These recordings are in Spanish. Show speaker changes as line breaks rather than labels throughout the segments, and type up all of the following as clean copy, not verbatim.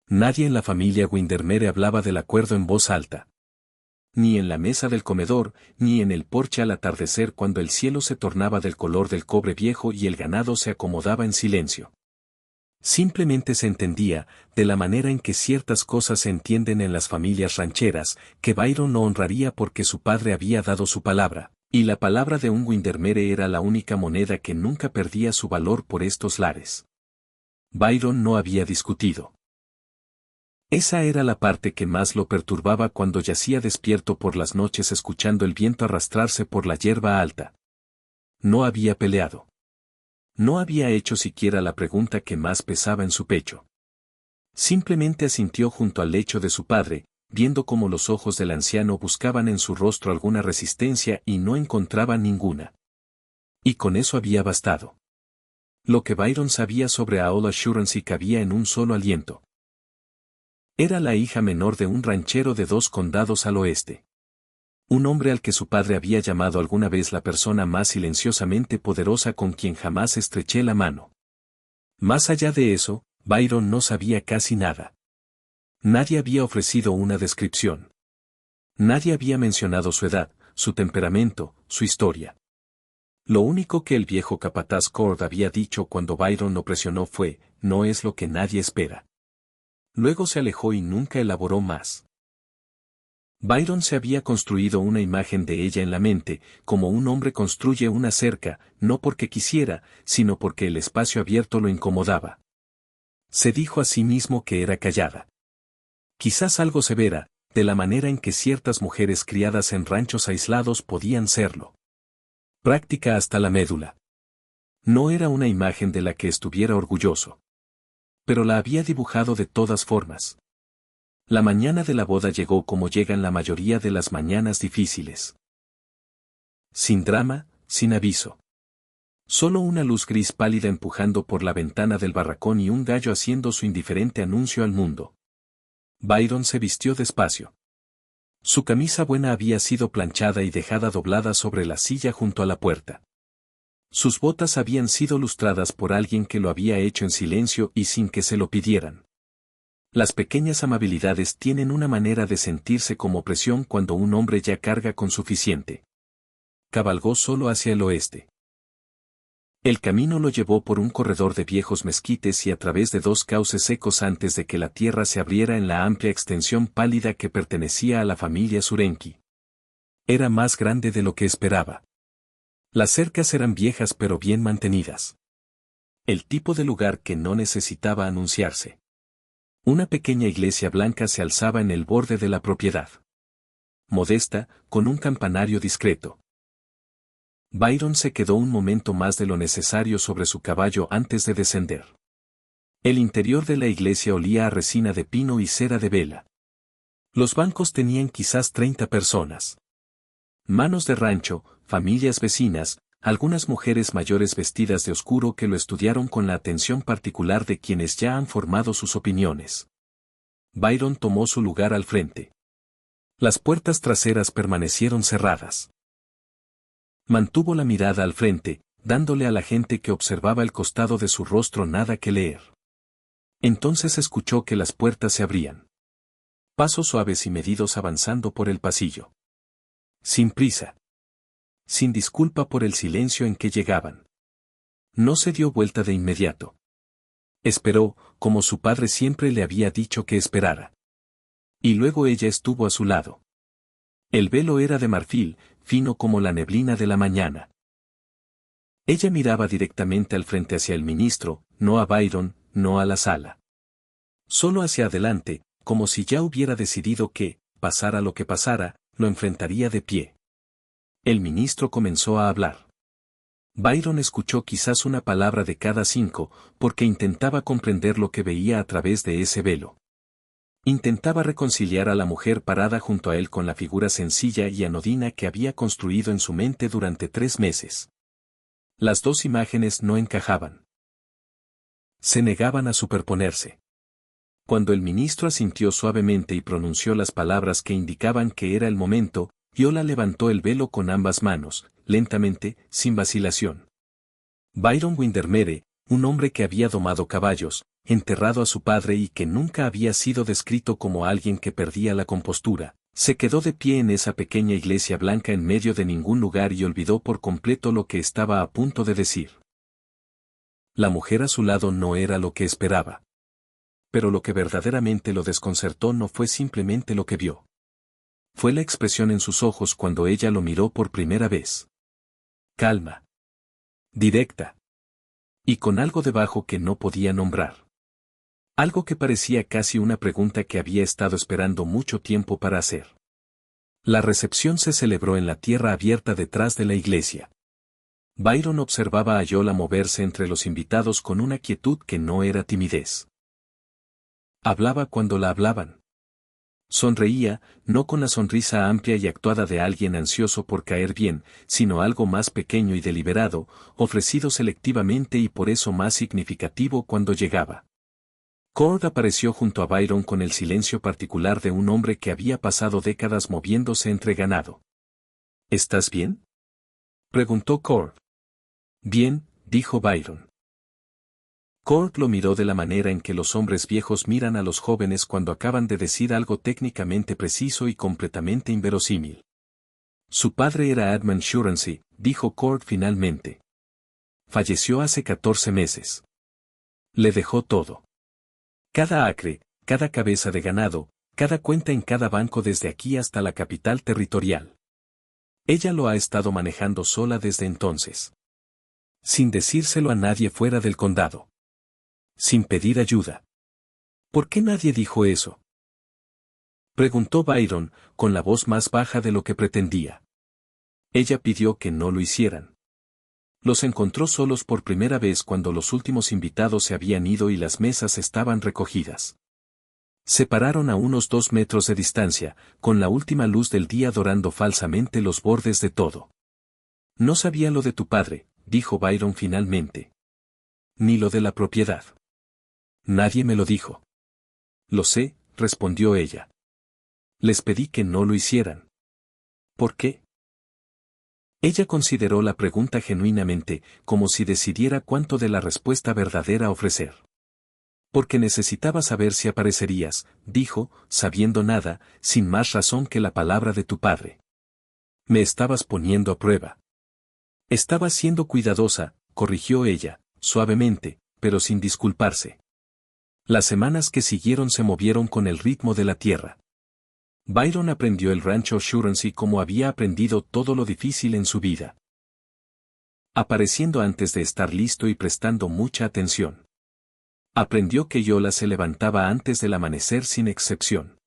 Nadie en la familia Windermere hablaba del acuerdo en voz alta. Ni en la mesa del comedor, ni en el porche al atardecer cuando el cielo se tornaba del color del cobre viejo y el ganado se acomodaba en silencio. Simplemente se entendía, de la manera en que ciertas cosas se entienden en las familias rancheras, que Byron no honraría porque su padre había dado su palabra, y la palabra de un Windermere era la única moneda que nunca perdía su valor por estos lares. Byron no había discutido. Esa era la parte que más lo perturbaba cuando yacía despierto por las noches escuchando el viento arrastrarse por la hierba alta. No había peleado. No había hecho siquiera la pregunta que más pesaba en su pecho. Simplemente asintió junto al lecho de su padre, viendo cómo los ojos del anciano buscaban en su rostro alguna resistencia y no encontraban ninguna. Y con eso había bastado. Lo que Byron sabía sobre All Assurance cabía en un solo aliento. Era la hija menor de un ranchero de 2 condados al oeste. Un hombre al que su padre había llamado alguna vez la persona más silenciosamente poderosa con quien jamás estreché la mano. Más allá de eso, Byron no sabía casi nada. Nadie había ofrecido una descripción. Nadie había mencionado su edad, su temperamento, su historia. Lo único que el viejo capataz Cord había dicho cuando Byron lo presionó fue, no es lo que nadie espera. Luego se alejó y nunca elaboró más. Byron se había construido una imagen de ella en la mente, como un hombre construye una cerca, no porque quisiera, sino porque el espacio abierto lo incomodaba. Se dijo a sí mismo que era callada. Quizás algo severa, de la manera en que ciertas mujeres criadas en ranchos aislados podían serlo. Práctica hasta la médula. No era una imagen de la que estuviera orgulloso. Pero la había dibujado de todas formas. La mañana de la boda llegó como llegan la mayoría de las mañanas difíciles. Sin drama, sin aviso. Solo una luz gris pálida empujando por la ventana del barracón y un gallo haciendo su indiferente anuncio al mundo. Byron se vistió despacio. Su camisa buena había sido planchada y dejada doblada sobre la silla junto a la puerta. Sus botas habían sido lustradas por alguien que lo había hecho en silencio y sin que se lo pidieran. Las pequeñas amabilidades tienen una manera de sentirse como presión cuando un hombre ya carga con suficiente. Cabalgó solo hacia el oeste. El camino lo llevó por un corredor de viejos mezquites y a través de 2 cauces secos antes de que la tierra se abriera en la amplia extensión pálida que pertenecía a la familia Surenki. Era más grande de lo que esperaba. Las cercas eran viejas pero bien mantenidas. El tipo de lugar que no necesitaba anunciarse. Una pequeña iglesia blanca se alzaba en el borde de la propiedad. Modesta, con un campanario discreto. Byron se quedó un momento más de lo necesario sobre su caballo antes de descender. El interior de la iglesia olía a resina de pino y cera de vela. Los bancos tenían quizás 30 personas. Manos de rancho, familias vecinas, algunas mujeres mayores vestidas de oscuro que lo estudiaron con la atención particular de quienes ya han formado sus opiniones. Byron tomó su lugar al frente. Las puertas traseras permanecieron cerradas. Mantuvo la mirada al frente, dándole a la gente que observaba el costado de su rostro nada que leer. Entonces escuchó que las puertas se abrían. Pasos suaves y medidos avanzando por el pasillo. Sin prisa. Sin disculpa por el silencio en que llegaban. No se dio vuelta de inmediato. Esperó, como su padre siempre le había dicho que esperara. Y luego ella estuvo a su lado. El velo era de marfil, fino como la neblina de la mañana. Ella miraba directamente al frente hacia el ministro, no a Byron, no a la sala. Solo hacia adelante, como si ya hubiera decidido que, pasara lo que pasara, lo enfrentaría de pie. El ministro comenzó a hablar. Byron escuchó quizás una palabra de cada 5, porque intentaba comprender lo que veía a través de ese velo. Intentaba reconciliar a la mujer parada junto a él con la figura sencilla y anodina que había construido en su mente durante 3 meses. Las 2 imágenes no encajaban. Se negaban a superponerse. Cuando el ministro asintió suavemente y pronunció las palabras que indicaban que era el momento, Viola levantó el velo con ambas manos, lentamente, sin vacilación. Byron Windermere, un hombre que había domado caballos, enterrado a su padre y que nunca había sido descrito como alguien que perdía la compostura, se quedó de pie en esa pequeña iglesia blanca en medio de ningún lugar y olvidó por completo lo que estaba a punto de decir. La mujer a su lado no era lo que esperaba. Pero lo que verdaderamente lo desconcertó no fue simplemente lo que vio. Fue la expresión en sus ojos cuando ella lo miró por primera vez. Calma. Directa. Y con algo debajo que no podía nombrar. Algo que parecía casi una pregunta que había estado esperando mucho tiempo para hacer. La recepción se celebró en la tierra abierta detrás de la iglesia. Byron observaba a Yola moverse entre los invitados con una quietud que no era timidez. Hablaba cuando la hablaban. Sonreía, no con la sonrisa amplia y actuada de alguien ansioso por caer bien, sino algo más pequeño y deliberado, ofrecido selectivamente y por eso más significativo cuando llegaba. Cord apareció junto a Byron con el silencio particular de un hombre que había pasado décadas moviéndose entre ganado. ¿Estás bien?, preguntó Cord. Bien, dijo Byron. Cord lo miró de la manera en que los hombres viejos miran a los jóvenes cuando acaban de decir algo técnicamente preciso y completamente inverosímil. Su padre era Edmund Shuransey, dijo Cord finalmente. Falleció hace 14 meses. Le dejó todo. Cada acre, cada cabeza de ganado, cada cuenta en cada banco desde aquí hasta la capital territorial. Ella lo ha estado manejando sola desde entonces. Sin decírselo a nadie fuera del condado. Sin pedir ayuda. ¿Por qué nadie dijo eso?, preguntó Byron, con la voz más baja de lo que pretendía. Ella pidió que no lo hicieran. Los encontró solos por primera vez cuando los últimos invitados se habían ido y las mesas estaban recogidas. Se pararon a unos 2 metros de distancia, con la última luz del día dorando falsamente los bordes de todo. No sabía lo de tu padre, dijo Byron finalmente. Ni lo de la propiedad. Nadie me lo dijo. Lo sé, respondió ella. Les pedí que no lo hicieran. ¿Por qué? Ella consideró la pregunta genuinamente, como si decidiera cuánto de la respuesta verdadera ofrecer. Porque necesitaba saber si aparecerías, dijo, sabiendo nada, sin más razón que la palabra de tu padre. Me estabas poniendo a prueba. Estaba siendo cuidadosa, corrigió ella, suavemente, pero sin disculparse. Las semanas que siguieron se movieron con el ritmo de la tierra. Byron aprendió el rancho Shuransey como había aprendido todo lo difícil en su vida. Apareciendo antes de estar listo y prestando mucha atención. Aprendió que Yola se levantaba antes del amanecer sin excepción.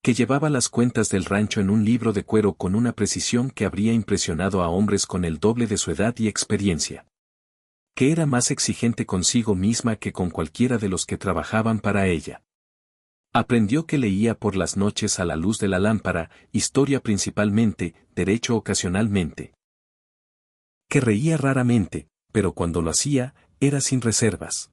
Que llevaba las cuentas del rancho en un libro de cuero con una precisión que habría impresionado a hombres con el doble de su edad y experiencia. Que era más exigente consigo misma que con cualquiera de los que trabajaban para ella. Aprendió que leía por las noches a la luz de la lámpara, historia principalmente, derecho ocasionalmente. Que reía raramente, pero cuando lo hacía, era sin reservas.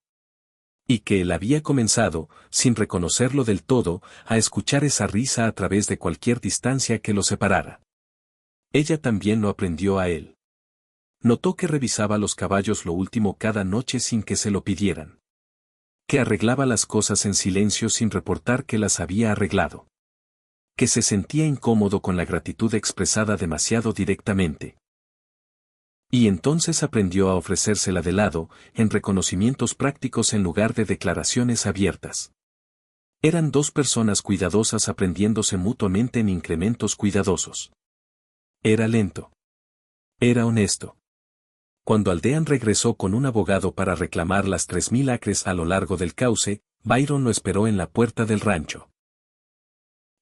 Y que él había comenzado, sin reconocerlo del todo, a escuchar esa risa a través de cualquier distancia que lo separara. Ella también lo aprendió a él. Notó que revisaba los caballos lo último cada noche sin que se lo pidieran. Que arreglaba las cosas en silencio sin reportar que las había arreglado. Que se sentía incómodo con la gratitud expresada demasiado directamente. Y entonces aprendió a ofrecérsela de lado, en reconocimientos prácticos en lugar de declaraciones abiertas. Eran 2 personas cuidadosas aprendiéndose mutuamente en incrementos cuidadosos. Era lento. Era honesto. Cuando Aldean regresó con un abogado para reclamar las 3000 acres a lo largo del cauce, Byron lo esperó en la puerta del rancho.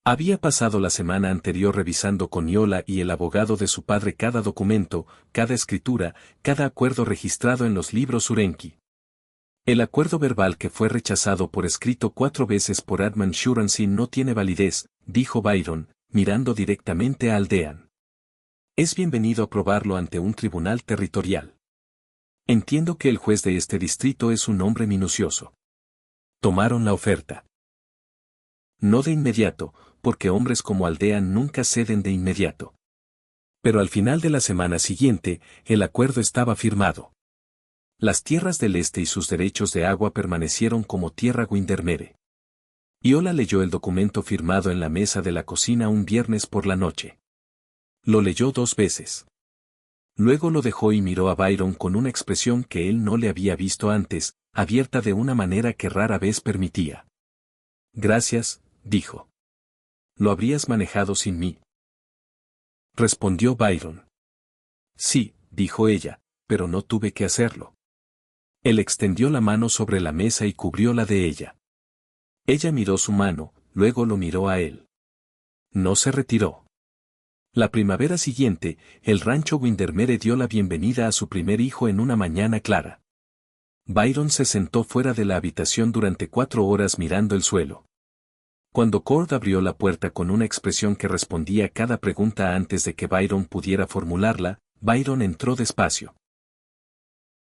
Había pasado la semana anterior revisando con Yola y el abogado de su padre cada documento, cada escritura, cada acuerdo registrado en los libros Urenki. El acuerdo verbal que fue rechazado por escrito 4 veces por Edmund Shuransey no tiene validez, dijo Byron, mirando directamente a Aldean. Es bienvenido a probarlo ante un tribunal territorial. Entiendo que el juez de este distrito es un hombre minucioso. Tomaron la oferta. No de inmediato, porque hombres como Aldean nunca ceden de inmediato. Pero al final de la semana siguiente, el acuerdo estaba firmado. Las tierras del este y sus derechos de agua permanecieron como tierra Windermere. Iola leyó el documento firmado en la mesa de la cocina un viernes por la noche. Lo leyó 2 veces. Luego lo dejó y miró a Byron con una expresión que él no le había visto antes, abierta de una manera que rara vez permitía. Gracias, dijo. ¿Lo habrías manejado sin mí? Respondió Byron. Sí, dijo ella, pero no tuve que hacerlo. Él extendió la mano sobre la mesa y cubrióla de ella. Ella miró su mano, luego lo miró a él. No se retiró. La primavera siguiente, el rancho Windermere dio la bienvenida a su primer hijo en una mañana clara. Byron se sentó fuera de la habitación durante 4 horas mirando el suelo. Cuando Cord abrió la puerta con una expresión que respondía a cada pregunta antes de que Byron pudiera formularla, Byron entró despacio.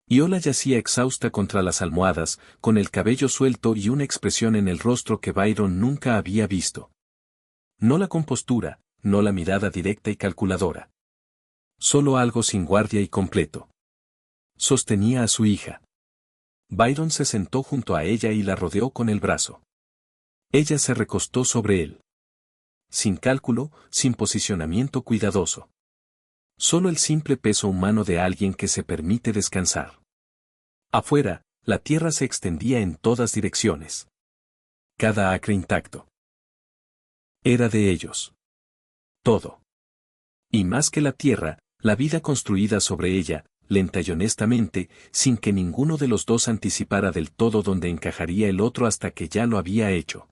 Iola yacía exhausta contra las almohadas, con el cabello suelto y una expresión en el rostro que Byron nunca había visto. No la compostura, no la mirada directa y calculadora. Solo algo sin guardia y completo. Sostenía a su hija. Byron se sentó junto a ella y la rodeó con el brazo. Ella se recostó sobre él. Sin cálculo, sin posicionamiento cuidadoso. Solo el simple peso humano de alguien que se permite descansar. Afuera, la tierra se extendía en todas direcciones. Cada acre intacto. Era de ellos. Todo. Y más que la tierra, la vida construida sobre ella, lenta y honestamente, sin que ninguno de los dos anticipara del todo dónde encajaría el otro hasta que ya lo había hecho.